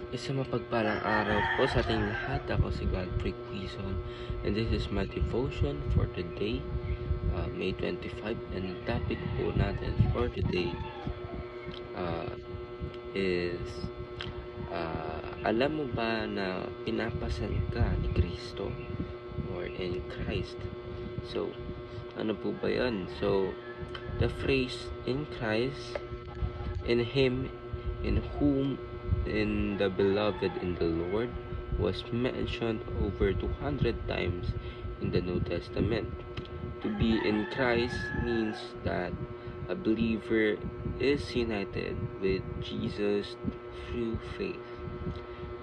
Isang mapagpalang araw po sa ating lahat. Ako si Godfrey Quizon, and this is my devotion for today, May 25. And the topic po natin for today is alam mo ba na pinapasan ka ni Kristo or in Christ? So, ano po ba yan? So, the phrase in Christ, in Him, in whom, in the beloved, in the Lord was mentioned over 200 times in the New Testament. To be in Christ means that a believer is united with Jesus through faith.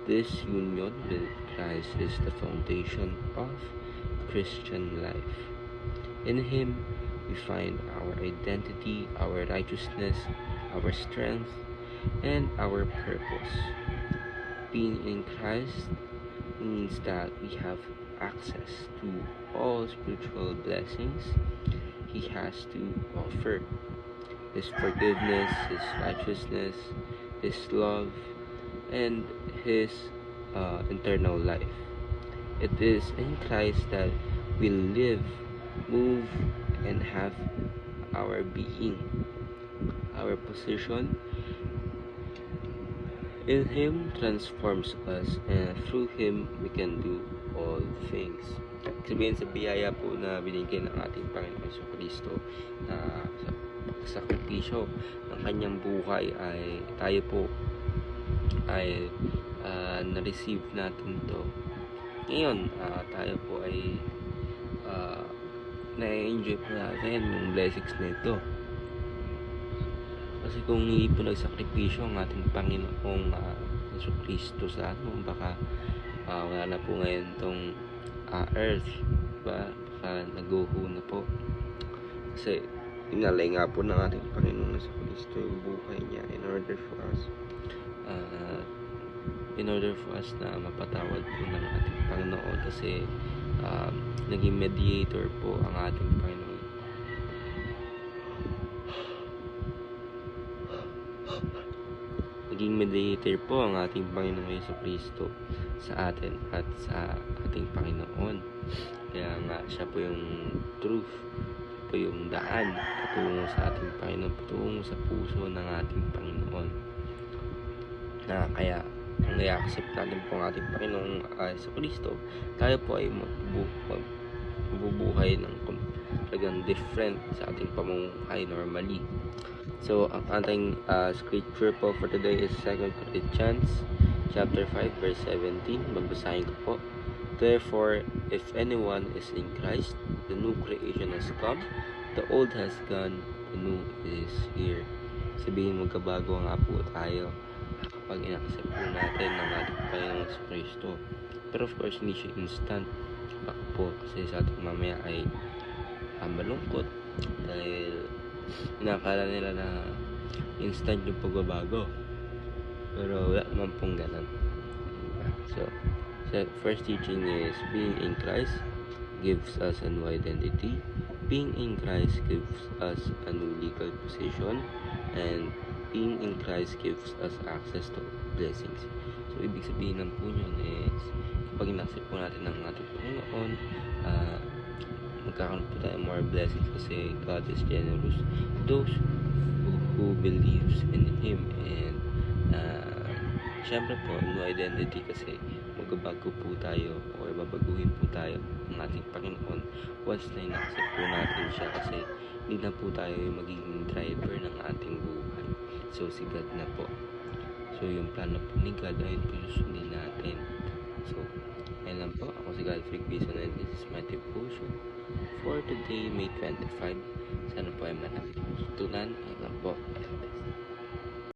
This union with Christ is the foundation of Christian life. In Him, we find our identity, our righteousness, our strength, and our purpose. Being in Christ means that we have access to all spiritual blessings He has to offer. His forgiveness, His righteousness, His love, and His eternal life. It is in Christ that we live, move, and have our being. Our position in Him transforms us, and through Him we can do all things. Sabihin sa biyaya po na binigay ng ating Panginoon sa Kristo na sa sakripisyo ng kanyang buhay ay tayo po ay na-receive natin to. Ngayon, tayo po ay na-enjoy po natin yung blessings nito. Kasi kung hindi po nagsakripisyo ang ating Panginoong Yesu Kristo sa baka wala na po ngayon tong earth, diba? Baka nag-uho na po. Kasi inalay nga po ng ating Panginoon Yesu Kristo yung buhay niya in order for us na mapatawad po ng ating Panginoon, kasi naging mediator po ang ating Panginoon. Naging mediator po ang ating Panginoong Yesu Kristo sa atin at sa ating Panginoon. Kaya nga siya po yung truth, po yung daan patungo sa ating Panginoon, patungo sa puso ng ating Panginoon. Kaya kung i-accept natin po ang ating Panginoong Yesu Kristo, tayo po ay mabubuhay ng talagang different sa ating pamumuhay normally. So, ang ating scripture po for today is 2 Corinthians chapter 5 verse 17. Babasahin ko po. Therefore, if anyone is in Christ, the new creation has come, the old has gone, the new is here. Sabihin, magkabago nga po tayo kapag in-accept po natin ng ating Panginoong Kristo. Pero of course, hindi siya instant. Baka po kasi sa ating mamaya ay malungkot dahil inakala nila na instant yung pagbabago, pero wala naman pong ganun. So first teaching is being in Christ gives us a new identity. Being in Christ gives us a new legal position, and being in Christ gives us access to blessings. So ibig sabihin ng po yun is kapag in-accept po natin ng ating Panginoon, magkakaroon po tayo more blessings kasi God is generous those who believes in Him. And syempre po, new identity kasi magbabago po tayo o babaguhin po tayo ng ating Panginoon once na in-accept po natin siya, kasi hindi na po tayo yung magiging driver ng ating buhay. So si God na po. So yung plano po ni God ay po susundin natin. So ayun lang po. Ako si Godfrey Quizon, and this is my devotion for today, May 25. Sana po ay marami tutunan. Ayun lang po.